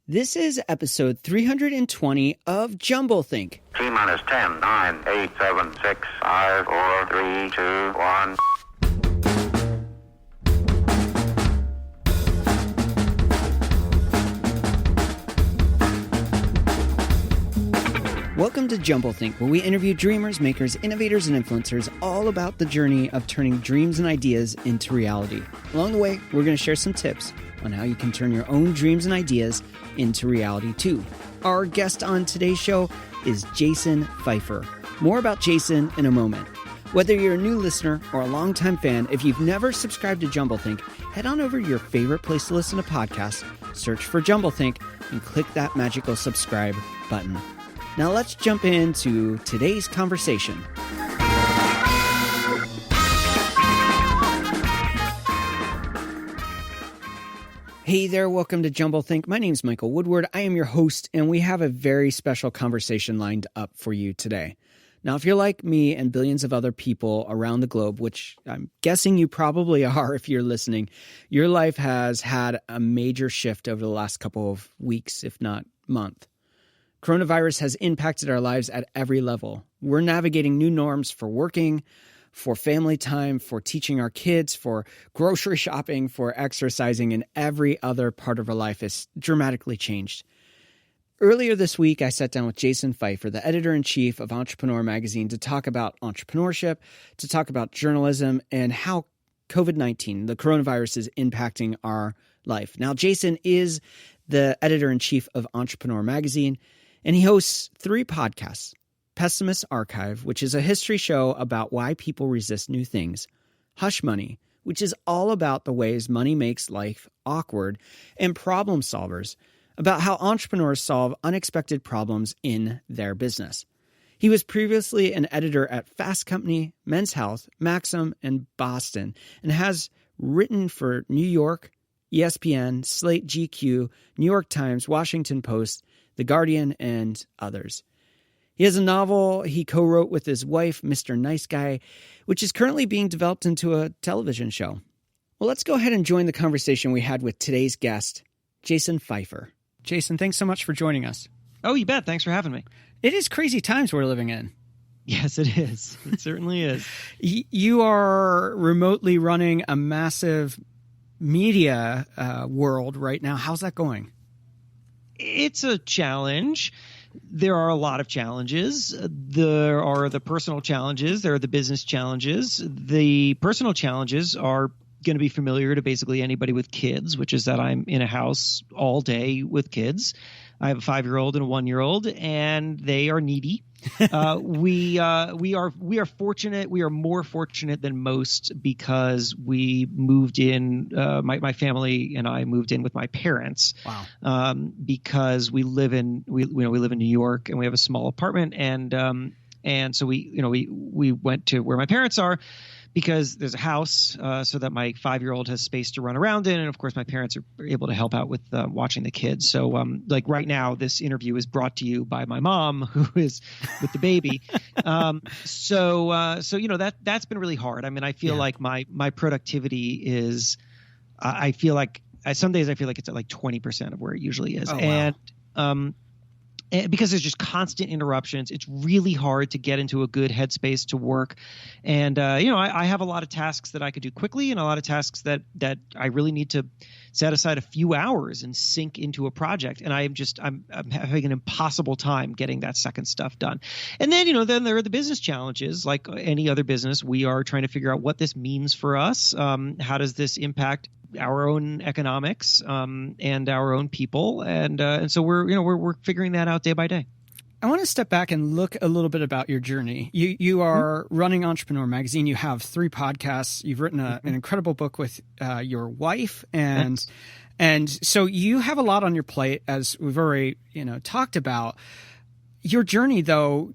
This is episode 320 of Jumblethink. T minus 10, 9, 8, 7, 6, 5, 4, 3, 2, 1. Welcome to Jumblethink, where we interview dreamers, makers, innovators, and influencers all about the journey of turning dreams and ideas into reality. Along the way, we're going to share some tips on how you can turn your own dreams and ideas into reality too. Our guest on today's show is Jason Feifer. More about Jason in a moment. Whether you're a new listener or a longtime fan, if you've never subscribed to Jumblethink, head on over to your favorite place to listen to podcasts, search for Jumblethink, and click that magical subscribe button. Now let's jump into today's conversation. Hey there, welcome to Jumblethink. My name's Michael Woodward. I am your host, and we have a very special conversation lined up for you today. Now, if you're like me and billions of other people around the globe, which I'm guessing you probably are if you're listening, your life has had a major shift over the last couple of weeks, if not month. Coronavirus has impacted our lives at every level. We're navigating new norms for working, for family time, for teaching our kids, for grocery shopping, for exercising, and every other part of our life has dramatically changed. Earlier this week, I sat down with Jason Feifer, the editor-in-chief of Entrepreneur magazine, to talk about entrepreneurship, to talk about journalism, and how COVID-19, the coronavirus, is impacting our life. Now, Jason is the editor-in-chief of Entrepreneur magazine, and he hosts 3 podcasts: Pessimist Archive, which is a history show about why people resist new things; Hush Money, which is all about the ways money makes life awkward; and Problem Solvers, about how entrepreneurs solve unexpected problems in their business. He was previously an editor at Fast Company, Men's Health, Maxim, and Boston, and has written for New York, ESPN, Slate, GQ, New York Times, Washington Post, The Guardian, and others. He has a novel he co-wrote with his wife, Mr. Nice Guy, which is currently being developed into a television show. Well, let's go ahead and join the conversation we had with today's guest, Jason Feifer. Jason, thanks so much for joining us. Oh, you bet. Thanks for having me. It is crazy times we're living in. Yes, it is. It certainly is. You are remotely running a massive media world right now. How's that going? It's a challenge. There are a lot of challenges. There are the personal challenges. There are the business challenges. The personal challenges are going to be familiar to basically anybody with kids, which is that I'm in a house all day with kids. I have a 5-year-old and a 1-year-old, and they are needy. We are fortunate. We are more fortunate than most because we moved in. My family and I moved in with my parents. Wow. Because we live in New York, and we have a small apartment, and so we went to where my parents are, because there's a house so that my 5-year-old has space to run around in. And of course, my parents are able to help out with watching the kids. So like right now, this interview is brought to you by my mom, who is with the baby. So that's been really hard. I mean, I feel like my productivity is, I feel like some days I feel like it's at like 20% of where it usually is. Oh, wow. And because there's just constant interruptions, it's really hard to get into a good headspace to work. And, I have a lot of tasks that I could do quickly, and a lot of tasks that I really need to set aside a few hours and sink into a project. And I'm having an impossible time getting that second stuff done. And then, then there are the business challenges. Like any other business, we are trying to figure out what this means for us. How does this impact our own economics and our own people, and so we're figuring that out day by day. I want to step back and look a little bit about your journey. You are running Entrepreneur magazine. You have 3 podcasts. You've written an incredible book with your wife, and so you have a lot on your plate, as we've already talked about. Your journey, though,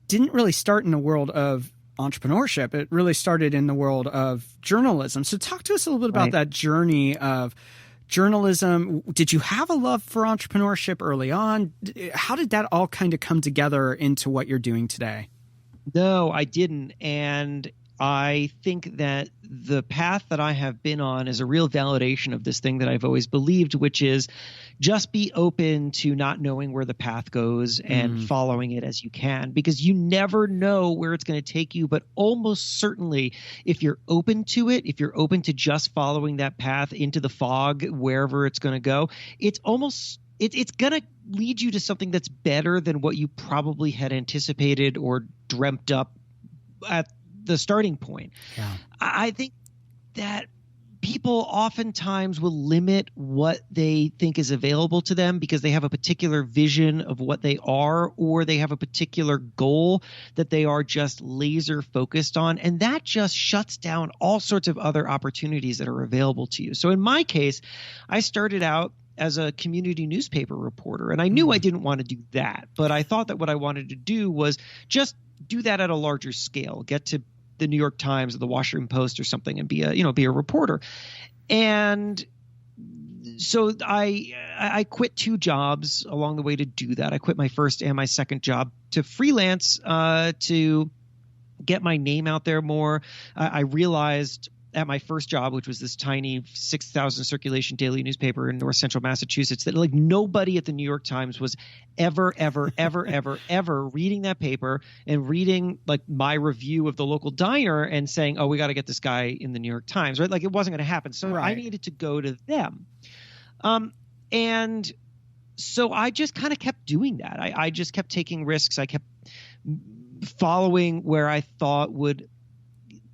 didn't really start in the world of entrepreneurship. It really started in the world of journalism. So talk to us a little bit about that journey of journalism. Did you have a love for entrepreneurship early on? How did that all kind of come together into what you're doing today? No, I didn't. And I think that the path that I have been on is a real validation of this thing that I've always believed, which is just be open to not knowing where the path goes and following it as you can, because you never know where it's going to take you. But almost certainly, if you're open to it, if you're open to just following that path into the fog, wherever it's going to go, it's going to lead you to something that's better than what you probably had anticipated or dreamt up at the starting point. Yeah. I think that people oftentimes will limit what they think is available to them because they have a particular vision of what they are, or they have a particular goal that they are just laser focused on. And that just shuts down all sorts of other opportunities that are available to you. So in my case, I started out as a community newspaper reporter, and I knew I didn't want to do that, but I thought that what I wanted to do was just do that at a larger scale, get to the New York Times or the Washington Post or something and be a reporter. And so I quit 2 jobs along the way to do that. I quit my first and my second job to freelance to get my name out there more. I realized at my first job, which was this tiny 6,000 circulation daily newspaper in north central Massachusetts, that like nobody at the New York Times was ever reading that paper and reading like my review of the local diner and saying, oh, we got to get this guy in the New York Times, right? Like it wasn't going to happen. So I needed to go to them. And so I just kind of kept doing that. I just kept taking risks. I kept following where I thought would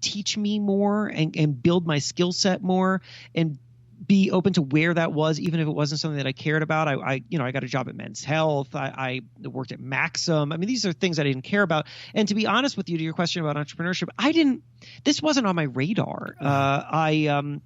teach me more and build my skill set more, and be open to where that was, even if it wasn't something that I cared about. I got a job at Men's Health. I worked at Maxim. I mean, these are things I didn't care about. And to be honest with you, to your question about entrepreneurship, this wasn't on my radar. I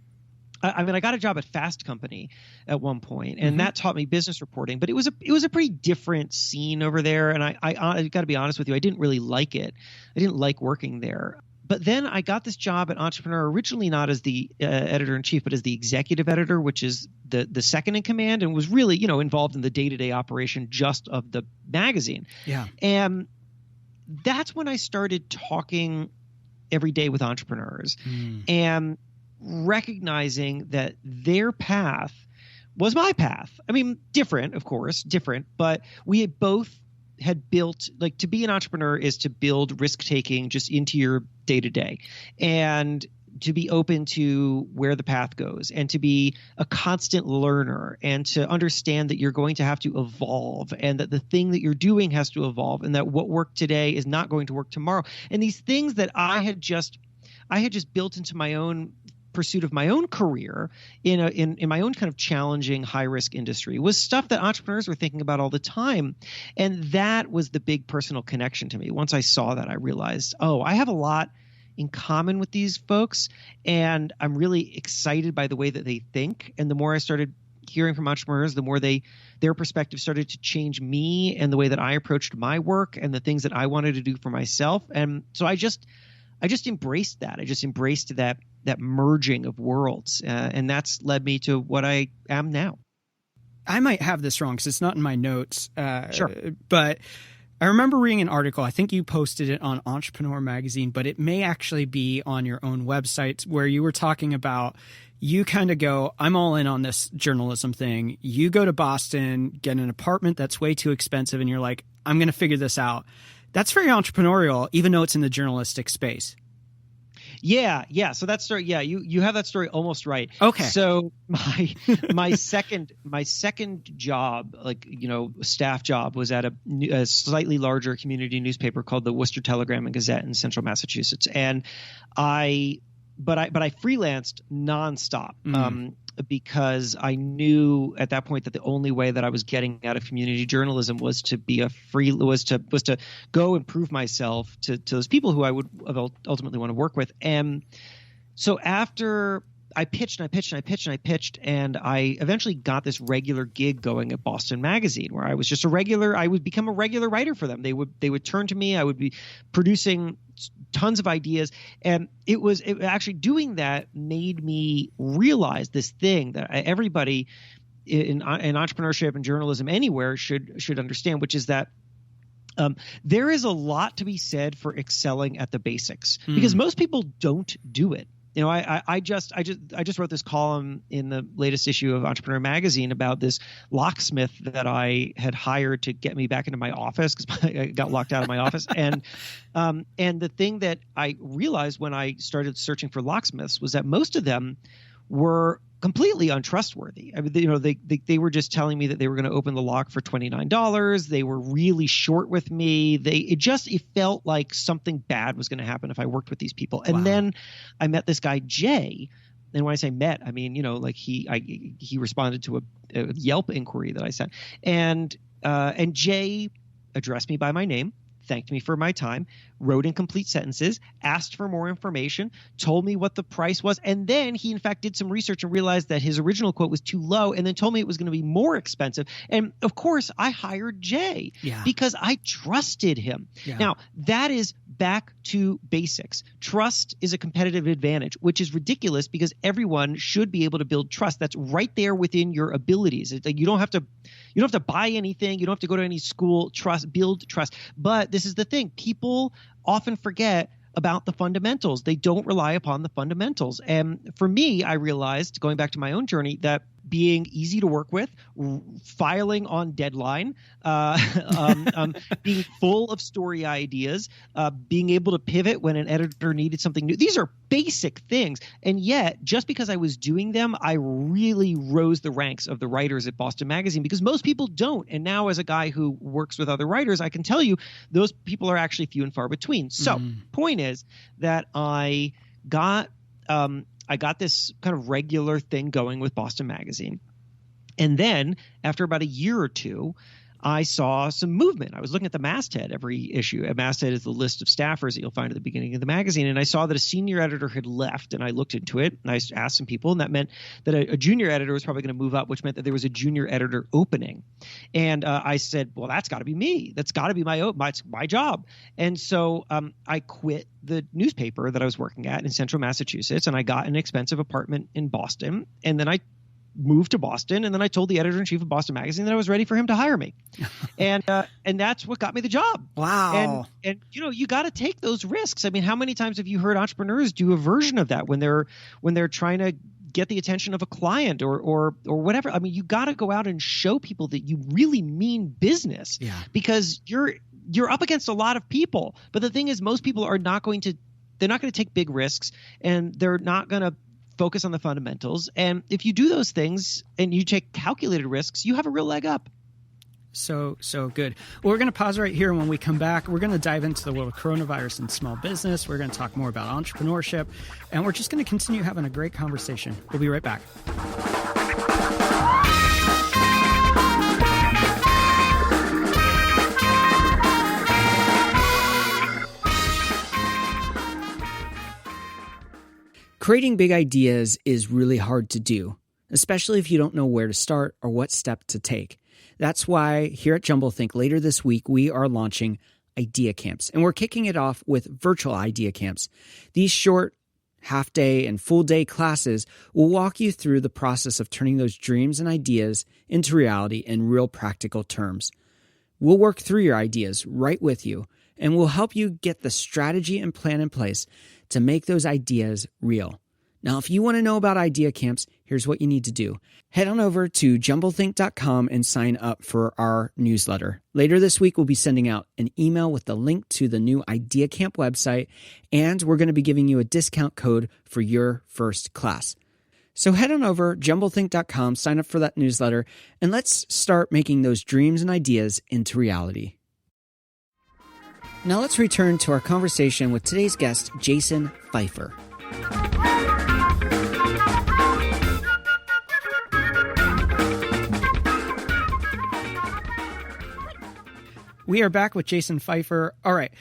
got a job at Fast Company at one point, and that taught me business reporting, but it was a pretty different scene over there. And I got to be honest with you, I didn't really like it. I didn't like working there. But then I got this job at Entrepreneur, originally not as the editor-in-chief, but as the executive editor, which is the second in command, and was really, involved in the day-to-day operation just of the magazine. Yeah. And that's when I started talking every day with entrepreneurs and recognizing that their path was my path. I mean, different, of course, but we both had built, like, to be an entrepreneur is to build risk-taking just into your day-to-day, and to be open to where the path goes, and to be a constant learner, and to understand that you're going to have to evolve, and that the thing that you're doing has to evolve, and that what worked today is not going to work tomorrow. And these things that I had just built into my own pursuit of my own career in my own kind of challenging high risk industry was stuff that entrepreneurs were thinking about all the time. And that was the big personal connection to me. Once I saw that, I realized, oh, I have a lot in common with these folks, and I'm really excited by the way that they think. And the more I started hearing from entrepreneurs, the more their perspective started to change me and the way that I approached my work and the things that I wanted to do for myself. And so I just embraced that. I just embraced that merging of worlds. And that's led me to what I am now. I might have this wrong because it's not in my notes. Sure. But I remember reading an article. I think you posted it on Entrepreneur Magazine, but it may actually be on your own website, where you were talking about, you kind of go, I'm all in on this journalism thing. You go to Boston, get an apartment that's way too expensive, and you're like, I'm going to figure this out. That's very entrepreneurial, even though it's in the journalistic space. Yeah. So that story, you have that story almost right. Okay. So my second job, staff job, was at a slightly larger community newspaper called the Worcester Telegram and Gazette in central Massachusetts. And I freelanced nonstop. Because I knew at that point that the only way that I was getting out of community journalism was to go and prove myself to those people who I would ultimately want to work with. And so after I pitched, and I eventually got this regular gig going at Boston Magazine, where I was just I would become a regular writer for them. They would turn to me. I would be producing tons of ideas. And it actually doing that made me realize this thing that everybody in entrepreneurship and journalism anywhere should understand, which is that there is a lot to be said for excelling at the basics, because most people don't do it. I just wrote this column in the latest issue of Entrepreneur Magazine about this locksmith that I had hired to get me back into my office because I got locked out of my office. And the thing that I realized when I started searching for locksmiths was that most of them were completely untrustworthy. I mean, they were just telling me that they were going to open the lock for $29. They were really short with me. It felt like something bad was going to happen if I worked with these people. And then I met this guy, Jay. And when I say met, I mean, like he responded to a Yelp inquiry that I sent. And Jay addressed me by my name, thanked me for my time, wrote in complete sentences, asked for more information, told me what the price was, and then he in fact did some research and realized that his original quote was too low, and then told me it was going to be more expensive. And of course, I hired Jay because I trusted him. Yeah. Now, that is back to basics. Trust is a competitive advantage, which is ridiculous because everyone should be able to build trust. That's right there within your abilities. It's like you don't have to buy anything. You don't have to go to any school. Build trust. But this is the thing. People often forget about the fundamentals. They don't rely upon the fundamentals. And for me, I realized, going back to my own journey, that being easy to work with, filing on deadline, being full of story ideas, being able to pivot when an editor needed something new. These are basic things. And yet, just because I was doing them, I really rose the ranks of the writers at Boston Magazine because most people don't. And now as a guy who works with other writers, I can tell you those people are actually few and far between. So point is that I got this kind of regular thing going with Boston Magazine. And then after about a year or two, I saw some movement. I was looking at the masthead every issue. A masthead is the list of staffers that you'll find at the beginning of the magazine. And I saw that a senior editor had left, and I looked into it, and I asked some people, and that meant that a junior editor was probably going to move up, which meant that there was a junior editor opening. And I said, well, that's got to be me. That's got to be my job. And so I quit the newspaper that I was working at in central Massachusetts, and I got an expensive apartment in Boston. And then I moved to Boston, and then I told the editor-in-chief of Boston Magazine that I was ready for him to hire me. And that's what got me the job. Wow. And you got to take those risks. I mean, how many times have you heard entrepreneurs do a version of that when they're trying to get the attention of a client or whatever? I mean, you got to go out and show people that you really mean business because you're up against a lot of people. But the thing is, most people are not going to take big risks, and they're not going to focus on the fundamentals. And if you do those things and you take calculated risks, you have a real leg up. So good. Well, we're going to pause right here. And when we come back, we're going to dive into the world of coronavirus and small business. We're going to talk more about entrepreneurship, and we're just going to continue having a great conversation. We'll be right back. Creating big ideas is really hard to do, especially if you don't know where to start or what step to take. That's why here at Jumble Think later this week, we are launching idea camps, and we're kicking it off with virtual idea camps. These short half-day and full-day classes will walk you through the process of turning those dreams and ideas into reality in real practical terms. We'll work through your ideas right with you, and we'll help you get the strategy and plan in place to make those ideas real. Now, if you want to know about idea camps, here's what you need to do. Head on over to jumblethink.com and sign up for our newsletter. Later this week, we'll be sending out an email with the link to the new Idea Camp website, and we're going to be giving you a discount code for your first class. So head on over jumblethink.com, sign up for that newsletter, and let's start making those dreams and ideas into reality. Now let's return to our conversation with today's guest, Jason Feifer. We are back with Jason Feifer. All right.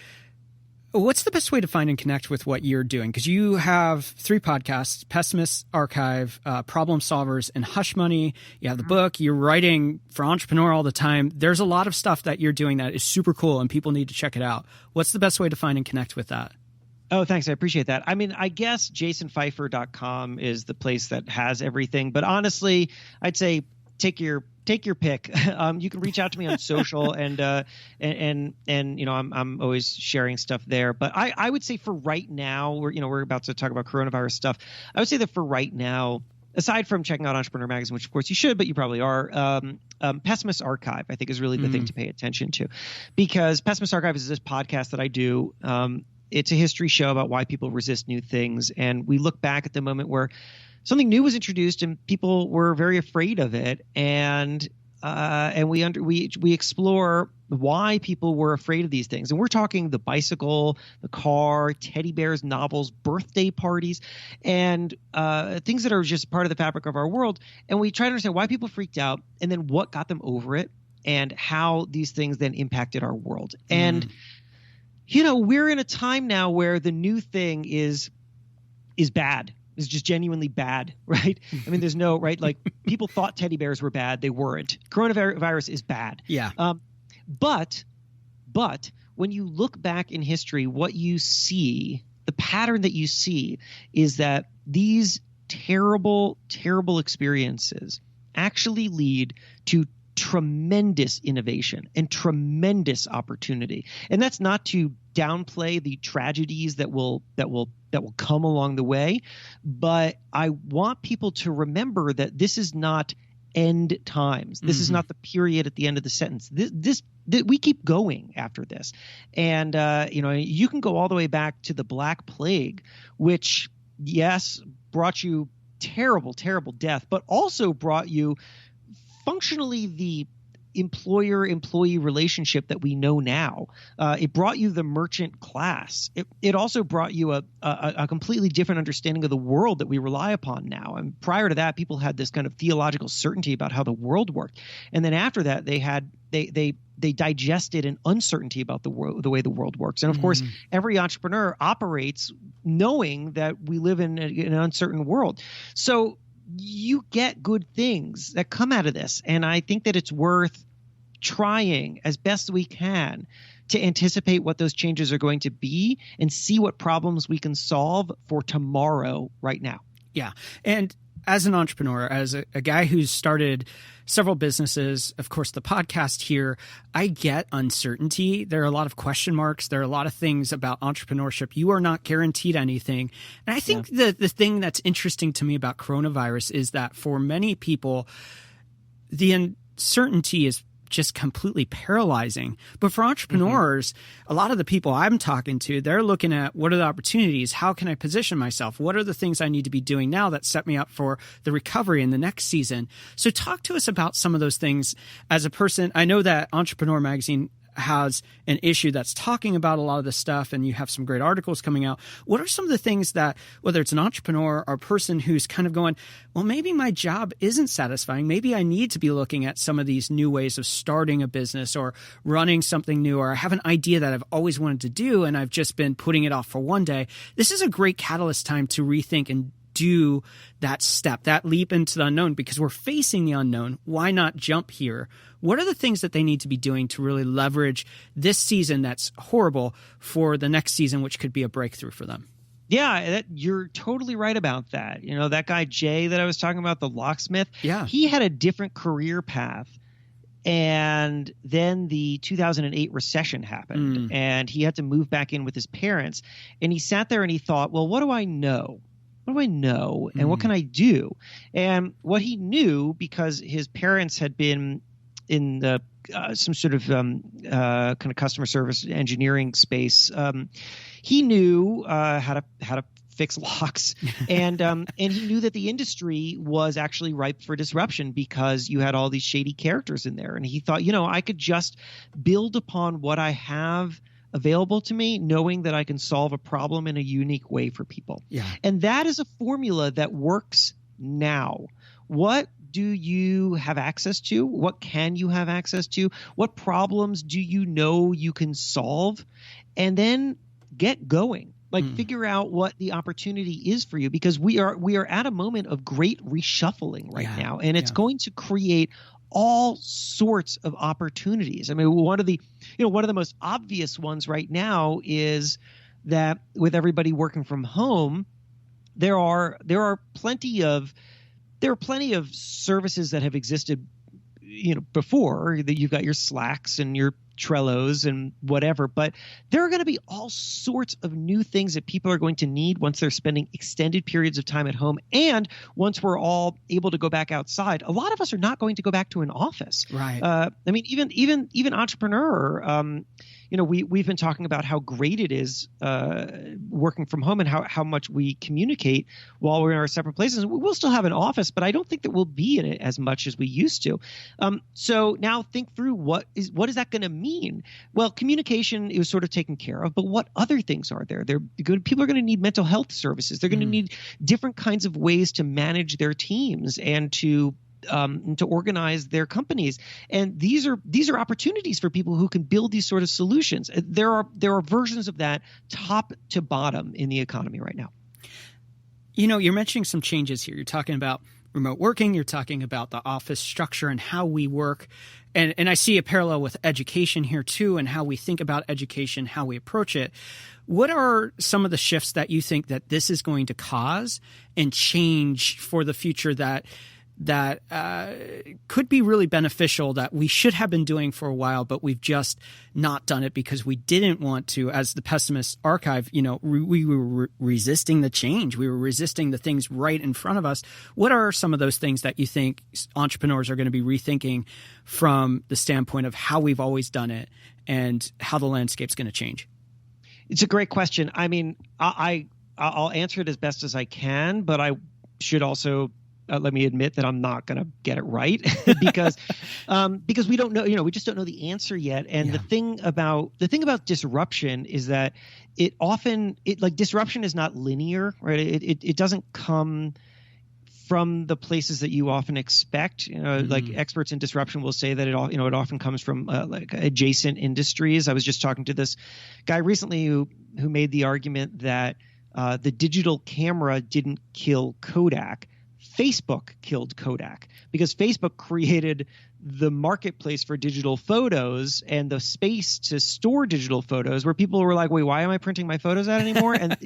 What's the best way to find and connect with what you're doing? Because you have 3 podcasts, Pessimist Archive, Problem Solvers, and Hush Money. You have the book. You're writing for Entrepreneur all the time. There's a lot of stuff that you're doing that is super cool, and people need to check it out. What's the best way to find and connect with that? Oh, thanks. I appreciate that. I mean, I guess jasonfeifer.com is the place that has everything. But honestly, I'd say take your take your pick. You can reach out to me on social and I'm always sharing stuff there. But I would say for right now, we're about to talk about coronavirus stuff. I would say that for right now, aside from checking out Entrepreneur Magazine, which of course you should, but you probably are, Pessimist Archive, I think, is really the thing to pay attention to, because Pessimist Archive is this podcast that I do. It's a history show about why people resist new things. And we look back at the moment where something new was introduced and people were very afraid of it. And we explore why people were afraid of these things. And we're talking the bicycle, the car, teddy bears, novels, birthday parties, and things that are just part of the fabric of our world. And we try to understand why people freaked out and then what got them over it and how these things then impacted our world. And, we're in a time now where the new thing is bad. Is just genuinely bad, right? I mean, there's no, right? Like, people thought teddy bears were bad. They weren't. Coronavirus is bad. Yeah. But when you look back in history, what you see, the pattern that you see is that these terrible, terrible experiences actually lead to tremendous innovation and tremendous opportunity. And that's not to downplay the tragedies that will come along the way, but I want people to remember that this is not end times. This is not the period at the end of the sentence. This we keep going after this. And you can go all the way back to the Black Plague, which yes, brought you terrible, terrible death, but also brought you functionally the employer-employee relationship that we know now. It brought you the merchant class. It also brought you a completely different understanding of the world that we rely upon now. And prior to that, people had this kind of theological certainty about how the world worked. And then after that, they digested an uncertainty about the way the world works. And of course, every entrepreneur operates knowing that we live in an uncertain world. So you get good things that come out of this. And I think that it's worth trying as best we can to anticipate what those changes are going to be and see what problems we can solve for tomorrow right now. Yeah. And as an entrepreneur, as a guy who's started several businesses, of course, the podcast here, I get uncertainty. There are a lot of question marks. There are a lot of things about entrepreneurship. You are not guaranteed anything. And I think the thing that's interesting to me about coronavirus is that for many people, the uncertainty is just completely paralyzing. But for entrepreneurs, a lot of the people I'm talking to, they're looking at what are the opportunities? How can I position myself? What are the things I need to be doing now that set me up for the recovery in the next season? So talk to us about some of those things as a person. I know that Entrepreneur Magazine has an issue that's talking about a lot of this stuff, and you have some great articles coming out. What are some of the things that, whether it's an entrepreneur or a person who's kind of going, well, maybe my job isn't satisfying. Maybe I need to be looking at some of these new ways of starting a business or running something new, or I have an idea that I've always wanted to do and I've just been putting it off for one day. This is a great catalyst time to rethink and do that step, that leap into the unknown, because we're facing the unknown. Why not jump here? What are the things that they need to be doing to really leverage this season that's horrible for the next season, which could be a breakthrough for them? Yeah, you're totally right about that. That guy Jay that I was talking about, the locksmith, he had a different career path. And then the 2008 recession happened and he had to move back in with his parents. And he sat there and he thought, well, what do I know? What do I know and what can I do? And what he knew, because his parents had been in the some sort of kind of customer service engineering space, he knew how to fix locks, and he knew that the industry was actually ripe for disruption because you had all these shady characters in there. And he thought, I could just build upon what I have available to me, knowing that I can solve a problem in a unique way for people. Yeah. And that is a formula that works now. What do you have access to? What can you have access to? What problems do you know you can solve? And then get going. Figure out what the opportunity is for you, because we are at a moment of great reshuffling right now, and it's going to create all sorts of opportunities. I mean, one of the most obvious ones right now is that with everybody working from home, there are plenty of services that have existed before that you've got your Slacks and your Trellos and whatever, but there are going to be all sorts of new things that people are going to need once they're spending extended periods of time at home. And once we're all able to go back outside, a lot of us are not going to go back to an office. Right. I mean, even entrepreneur, we've been talking about how great it is working from home and how much we communicate while we're in our separate places. We'll still have an office, but I don't think that we'll be in it as much as we used to. So now think through what is that going to mean? Well, communication is sort of taken care of, but what other things are there? People are going to need mental health services. They're going to need different kinds of ways to manage their teams and to organize their companies. And these are opportunities for people who can build these sort of solutions. There are versions of that top to bottom in the economy right now. You're mentioning some changes here. You're talking about remote working. You're talking about the office structure and how we work. And I see a parallel with education here too, and how we think about education, how we approach it. What are some of the shifts that you think that this is going to cause and change for the future that could be really beneficial, that we should have been doing for a while, but we've just not done it because we didn't want to? As the Pessimist Archive, we were resisting the change. We were resisting the things right in front of us. What are some of those things that you think entrepreneurs are going to be rethinking from the standpoint of how we've always done it and how the landscape's going to change? It's a great question. I mean, I'll answer it as best as I can, but I should also let me admit that I'm not going to get it right because we don't know, we just don't know the answer yet. And the thing about disruption is that disruption is not linear, right? It doesn't come from the places that you often expect. Like experts in disruption will say that it often comes from like adjacent industries. I was just talking to this guy recently who made the argument that the digital camera didn't kill Kodak. Facebook killed Kodak because Facebook created the marketplace for digital photos and the space to store digital photos, where people were like, wait, why am I printing my photos out anymore? And,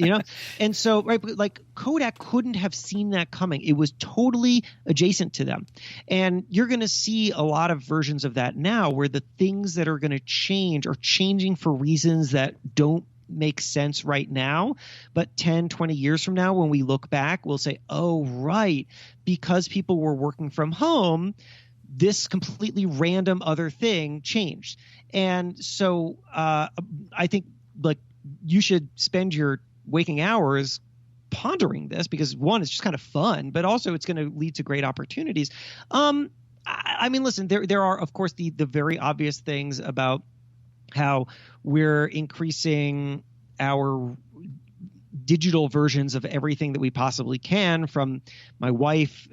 and so, right, like Kodak couldn't have seen that coming. It was totally adjacent to them. And you're going to see a lot of versions of that now, where the things that are going to change are changing for reasons that don't make sense right now, but 10, 20 years from now, when we look back, we'll say, oh, right, because people were working from home, this completely random other thing changed. And so I think like you should spend your waking hours pondering this, because one, it's just kind of fun, but also it's going to lead to great opportunities. I mean, listen, there are, of course, the very obvious things about how we're increasing our digital versions of everything that we possibly can. From my wife,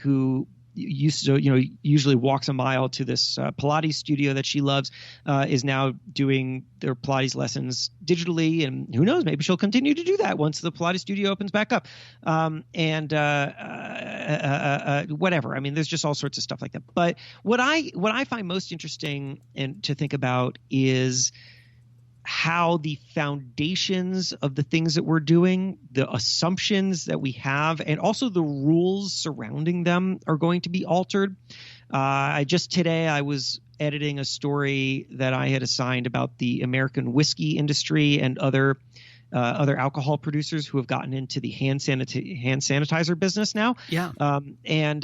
who used to, usually walks a mile to this Pilates studio that she loves, is now doing their Pilates lessons digitally. And who knows, maybe she'll continue to do that once the Pilates studio opens back up. Whatever. I mean, there's just all sorts of stuff like that. But what I find most interesting and to think about is how the foundations of the things that we're doing, the assumptions that we have, and also the rules surrounding them are going to be altered. Today I was editing a story that I had assigned about the American whiskey industry and other alcohol producers who have gotten into the hand sanitizer business now. Yeah. And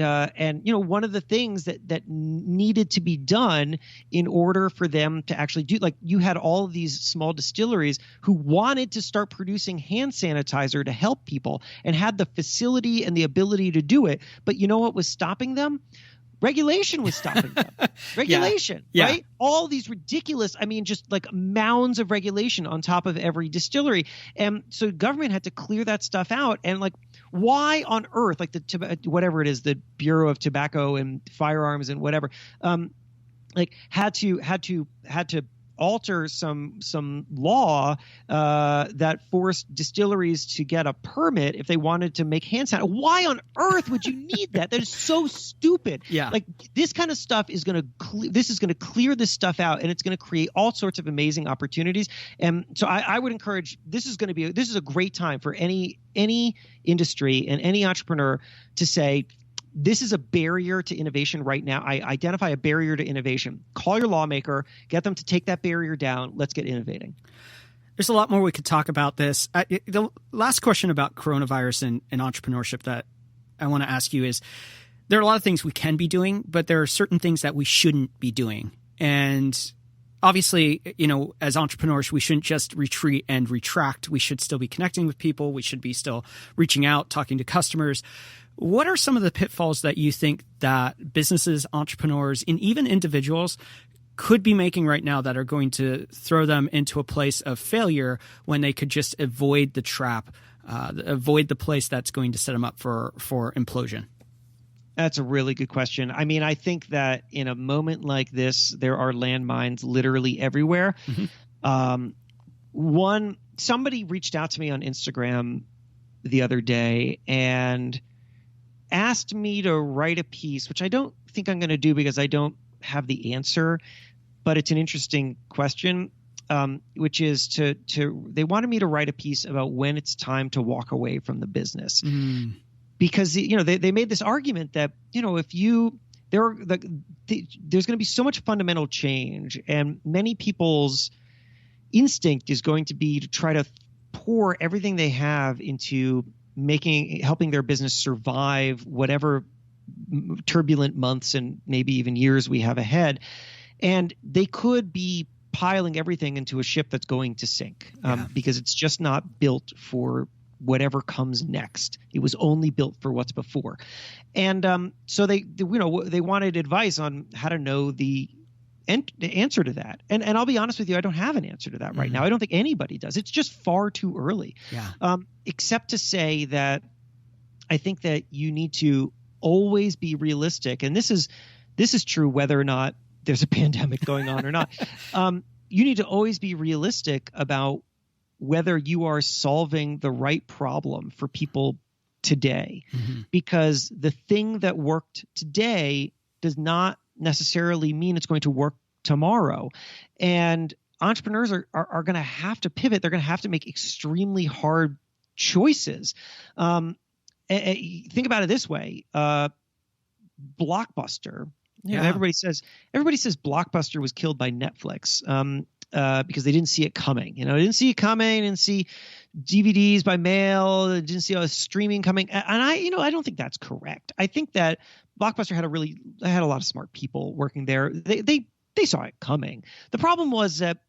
one of the things that needed to be done in order for them to actually do, like, you had all of these small distilleries who wanted to start producing hand sanitizer to help people and had the facility and the ability to do it. But you know what was stopping them? Regulation was stopping them. Regulation, yeah. Right? All these ridiculous, just like mounds of regulation on top of every distillery. And so government had to clear that stuff out. And like, why on earth, like whatever it is, the Bureau of Tobacco and Firearms and whatever, had to alter some law that forced distilleries to get a permit if they wanted to make hand sanitizer. Why on earth would you need that? That is so stupid. Yeah. Like, this kind of stuff is going to clear this stuff out, and it's going to create all sorts of amazing opportunities. And so I would encourage, this is a great time for any industry and any entrepreneur to say, this is a barrier to innovation right now. I identify a barrier to innovation. Call your lawmaker, get them to take that barrier down. Let's get innovating. There's a lot more we could talk about this. The last question about coronavirus and entrepreneurship that I want to ask you is, there are a lot of things we can be doing, but there are certain things that we shouldn't be doing. And obviously, as entrepreneurs, we shouldn't just retreat and retract. We should still be connecting with people. We should be still reaching out, talking to customers. What are some of the pitfalls that you think that businesses, entrepreneurs, and even individuals could be making right now that are going to throw them into a place of failure when they could just avoid the trap, avoid the place that's going to set them up for implosion? That's a really good question. I mean, I think that in a moment like this, there are landmines literally everywhere. Mm-hmm. Somebody reached out to me on Instagram the other day and asked me to write a piece, which I don't think I'm going to do because I don't have the answer, but it's an interesting question, which is they wanted me to write a piece about when it's time to walk away from the business. Mm. Because, they made this argument that, if there's going to be so much fundamental change, and many people's instinct is going to be to try to pour everything they have into helping their business survive whatever turbulent months and maybe even years we have ahead. And they could be piling everything into a ship that's going to sink because it's just not built for whatever comes next. It was only built for what's before. And so they wanted advice on how to know the answer to that. And I'll be honest with you, I don't have an answer to that right now. I don't think anybody does. It's just far too early. Yeah. Except to say that I think that you need to always be realistic. And this is true whether or not there's a pandemic going on or not. You need to always be realistic about whether you are solving the right problem for people today, because the thing that worked today does not necessarily mean it's going to work tomorrow. And entrepreneurs are going to have to pivot. They're going to have to make extremely hard choices. Think about it this way. Blockbuster. Everybody says Blockbuster was killed by Netflix. Because they didn't see it coming. They didn't see it coming, didn't see DVDs by mail, they didn't see a streaming coming. And I don't think that's correct. I think that Blockbuster had a lot of smart people working there. They saw it coming. The problem was that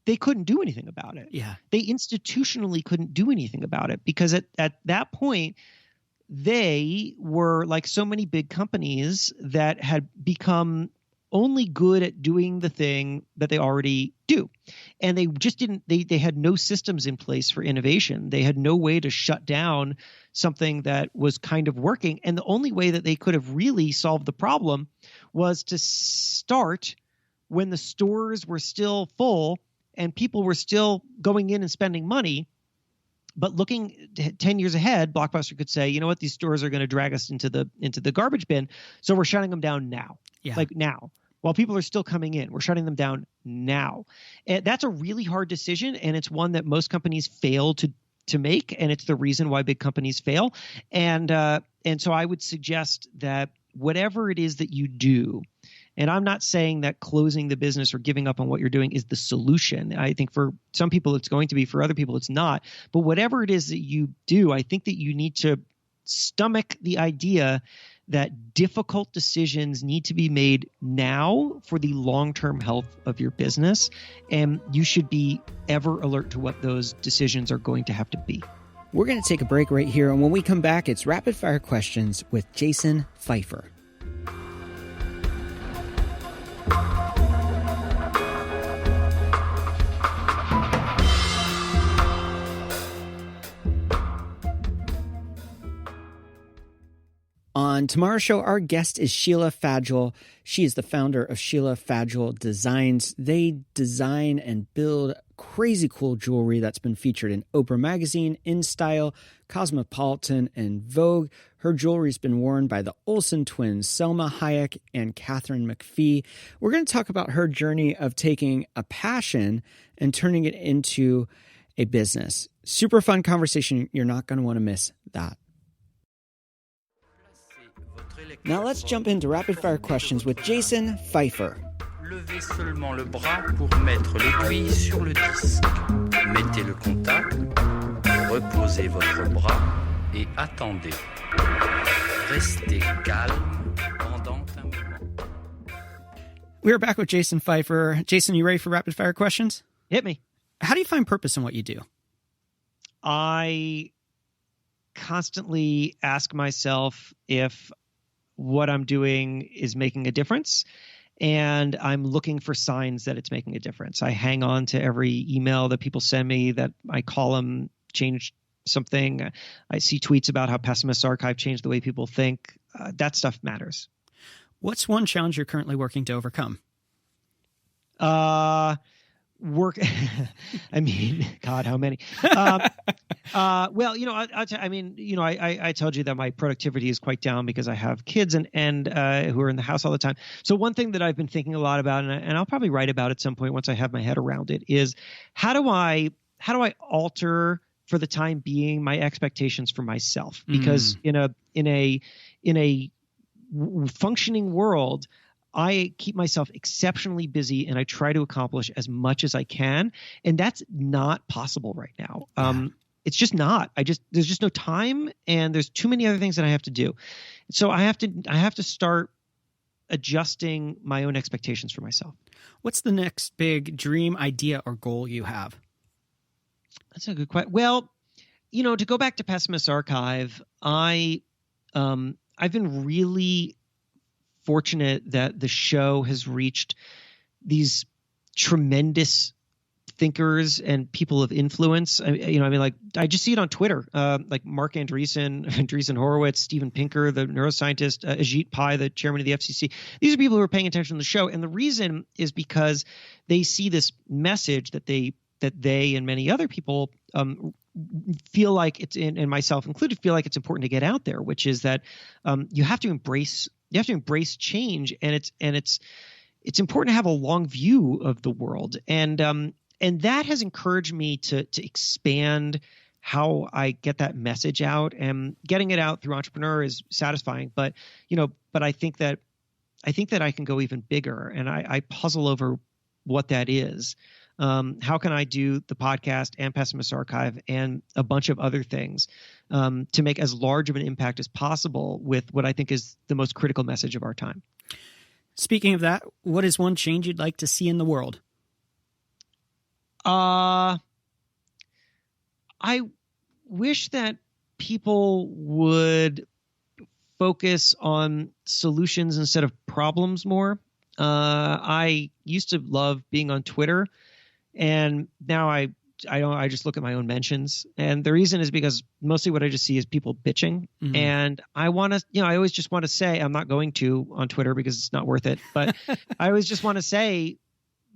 they couldn't do anything about it. Yeah. They institutionally couldn't do anything about it because at that point, they were like so many big companies that had become only good at doing the thing that they already do. And they just didn't, they had no systems in place for innovation. They had no way to shut down something that was kind of working. And the only way that they could have really solved the problem was to start when the stores were still full and people were still going in and spending money. But looking 10 years ahead, Blockbuster could say, you know what, these stores are going to drag us into the garbage bin. So we're shutting them down now. Yeah. Like now. While people are still coming in, we're shutting them down now. And that's a really hard decision, and it's one that most companies fail to make, and it's the reason why big companies fail. And so I would suggest that whatever it is that you do, and I'm not saying that closing the business or giving up on what you're doing is the solution. I think for some people it's going to be, for other people it's not. But whatever it is that you do, I think that you need to stomach the idea that difficult decisions need to be made now for the long-term health of your business. And you should be ever alert to what those decisions are going to have to be. We're going to take a break right here. And when we come back, it's Rapid Fire Questions with Jason Feifer. On tomorrow's show, our guest is Sheila Fadgel. She is the founder of Sheila Fadgel Designs. They design and build crazy cool jewelry that's been featured in Oprah Magazine, InStyle, Cosmopolitan, and Vogue. Her jewelry's been worn by the Olsen twins, Selma Hayek and Catherine McPhee. We're going to talk about her journey of taking a passion and turning it into a business. Super fun conversation. You're not going to want to miss that. Now let's jump into rapid fire questions with Jason Feifer. Levez seulement le bras pour mettre l'aiguille sur le disque. Mettez le contact, reposez votre bras et attendez. Restez calme pendant un moment. We're back with Jason Feifer. Jason, you ready for rapid fire questions? Hit me. How do you find purpose in what you do? I constantly ask myself if what I'm doing is making a difference, and I'm looking for signs that it's making a difference. I hang on to every email that people send me, that I call them change something. I see tweets about how Pessimist Archive changed the way people think. That stuff matters. What's one challenge you're currently working to overcome? Work. I mean, God, how many? Well, I told you that my productivity is quite down because I have kids and who are in the house all the time. So one thing that I've been thinking a lot about, and I'll probably write about at some point once I have my head around it, is how do I alter for the time being my expectations for myself? Because in a functioning world, I keep myself exceptionally busy and I try to accomplish as much as I can. And that's not possible right now. It's just not. There's just no time, and there's too many other things that I have to do. So I have to start adjusting my own expectations for myself. What's the next big dream, idea, or goal you have? That's a good question. Well, to go back to Pessimist Archive, I've been really fortunate that the show has reached these tremendous thinkers and people of influence. I just see it on Twitter, like Mark Andreessen Horowitz, Steven Pinker, the neuroscientist, Ajit Pai, the chairman of the FCC. These are people who are paying attention to the show. And the reason is because they see this message that they and many other people feel like it's and myself included feel like it's important to get out there, which is that you have to embrace change, and it's important to have a long view of the world, and that has encouraged me to expand how I get that message out. And getting it out through Entrepreneur is satisfying, but I think that I can go even bigger, and I puzzle over what that is. How can I do the podcast and Pessimist Archive and a bunch of other things to make as large of an impact as possible with what I think is the most critical message of our time? Speaking of that, what is one change you'd like to see in the world? I wish that people would focus on solutions instead of problems more. I used to love being on Twitter, and now I just look at my own mentions. And the reason is because mostly what I just see is people bitching. Mm-hmm. And I always just want to say, I'm not going to on Twitter because it's not worth it. But I always just want to say,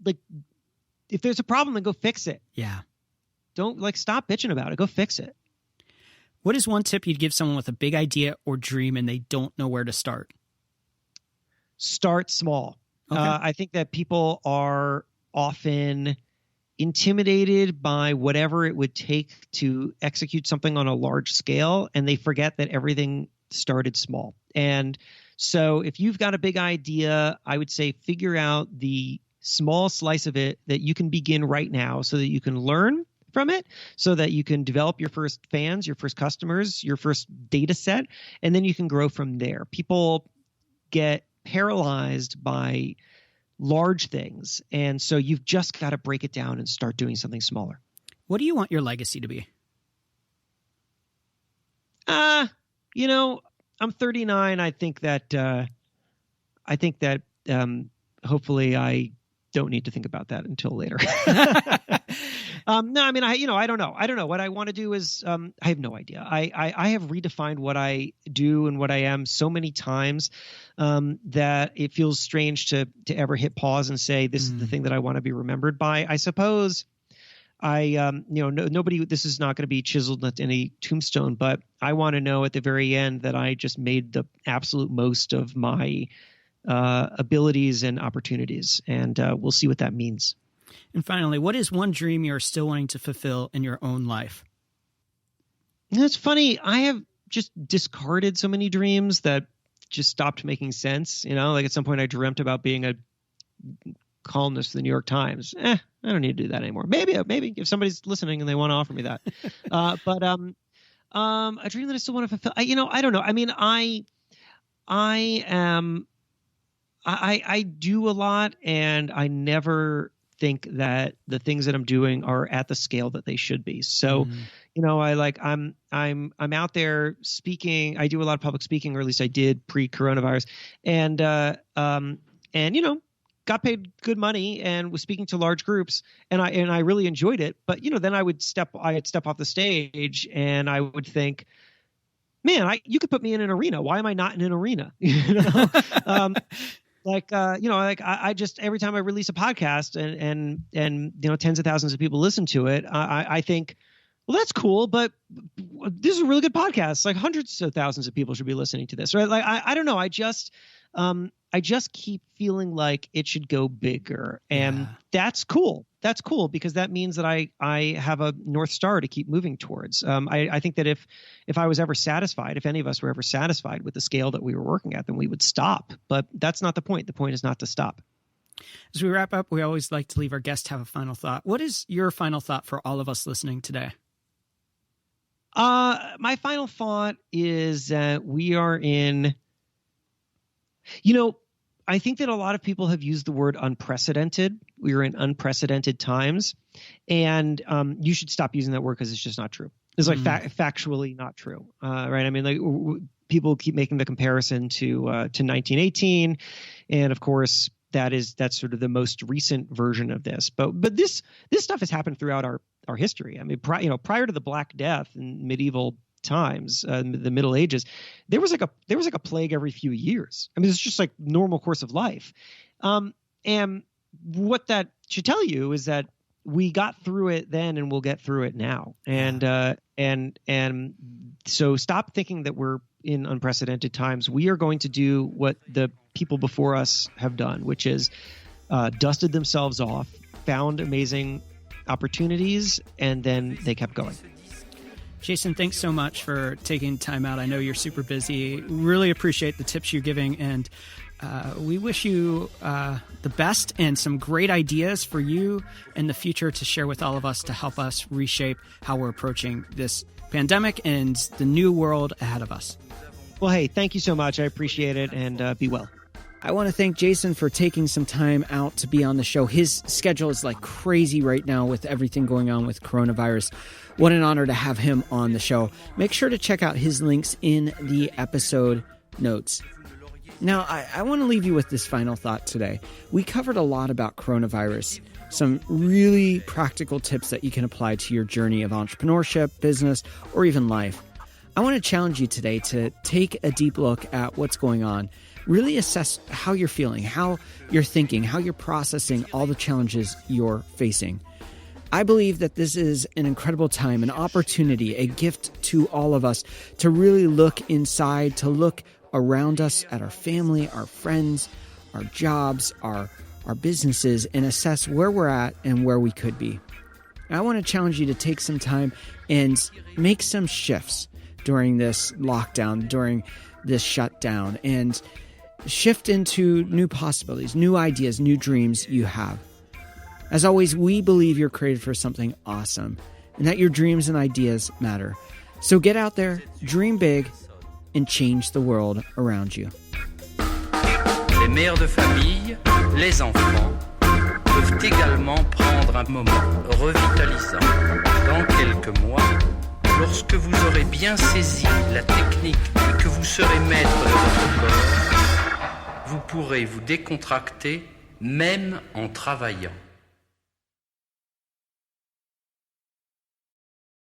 like, if there's a problem, then go fix it. Yeah. Don't stop bitching about it. Go fix it. What is one tip you'd give someone with a big idea or dream and they don't know where to start? Start small. Okay. I think that people are often intimidated by whatever it would take to execute something on a large scale, and they forget that everything started small. And so if you've got a big idea, I would say figure out the small slice of it that you can begin right now so that you can learn from it, so that you can develop your first fans, your first customers, your first data set, and then you can grow from there. People get paralyzed by large things, and so you've just got to break it down and start doing something smaller. What do you want your legacy to be? I'm 39. I think that hopefully I don't need to think about that until later. No, I mean, I don't know. I don't know. What I want to do is, I have no idea. I have redefined what I do and what I am so many times that it feels strange to ever hit pause and say, this is the thing that I want to be remembered by. I suppose nobody, this is not going to be chiseled into any tombstone, but I want to know at the very end that I just made the absolute most of my abilities and opportunities, and we'll see what that means. And finally, what is one dream you're still wanting to fulfill in your own life? It's funny. I have just discarded so many dreams that just stopped making sense. Like at some point I dreamt about being a columnist for the New York Times. I don't need to do that anymore. Maybe if somebody's listening and they want to offer me that. But a dream that I still want to fulfill. I don't know. I mean, I do a lot, and I never think that the things that I'm doing are at the scale that they should be. So, I'm out there speaking. I do a lot of public speaking, or at least I did pre-coronavirus, and got paid good money and was speaking to large groups, and I really enjoyed it. But then I'd step off the stage and I would think, man, you could put me in an arena. Why am I not in an arena? I just, every time I release a podcast and tens of thousands of people listen to it, I think, well, that's cool, but this is a really good podcast. Like hundreds of thousands of people should be listening to this, right? Like, I don't know. I just keep feeling like it should go bigger, and that's cool. That's cool because that means that I have a North Star to keep moving towards. I think that if I was ever satisfied, if any of us were ever satisfied with the scale that we were working at, then we would stop. But that's not the point. The point is not to stop. As we wrap up, we always like to leave our guests have a final thought. What is your final thought for all of us listening today? My final thought is that we are in, I think that a lot of people have used the word unprecedented. We are in unprecedented times, and you should stop using that word because it's just not true. It's like factually not true, right? I mean, like people keep making the comparison to 1918, and of course that's sort of the most recent version of this. But this stuff has happened throughout our history. I mean, prior to the Black Death in medieval times, the Middle Ages, there was like a plague every few years. I mean, it's just like normal course of life. And what that should tell you is that we got through it then, and we'll get through it now. And so stop thinking that we're in unprecedented times. We are going to do what the people before us have done, which is dusted themselves off, found amazing opportunities, and then they kept going. Jason, thanks so much for taking time out. I know you're super busy. Really appreciate the tips you're giving, and we wish you the best and some great ideas for you in the future to share with all of us to help us reshape how we're approaching this pandemic and the new world ahead of us. Well, hey, thank you so much. I appreciate it, and be well. I want to thank Jason for taking some time out to be on the show. His schedule is like crazy right now with everything going on with coronavirus. What an honor to have him on the show. Make sure to check out his links in the episode notes. Now, I want to leave you with this final thought today. We covered a lot about coronavirus, some really practical tips that you can apply to your journey of entrepreneurship, business, or even life. I want to challenge you today to take a deep look at what's going on. Really assess how you're feeling, how you're thinking, how you're processing all the challenges you're facing. I believe that this is an incredible time, an opportunity, a gift to all of us to really look inside, to look around us at our family, our friends, our jobs, our businesses, and assess where we're at and where we could be. I want to challenge you to take some time and make some shifts during this lockdown, during this shutdown, and shift into new possibilities, new ideas, new dreams you have. As always, we believe you're created for something awesome and that your dreams and ideas matter. So get out there, dream big, and change the world around you. Les mères de famille, les enfants, peuvent également prendre un moment revitalisant. Dans quelques mois, lorsque vous aurez bien saisi la technique et que vous serez maître de votre corps, vous pourrez vous décontracter même en travaillant.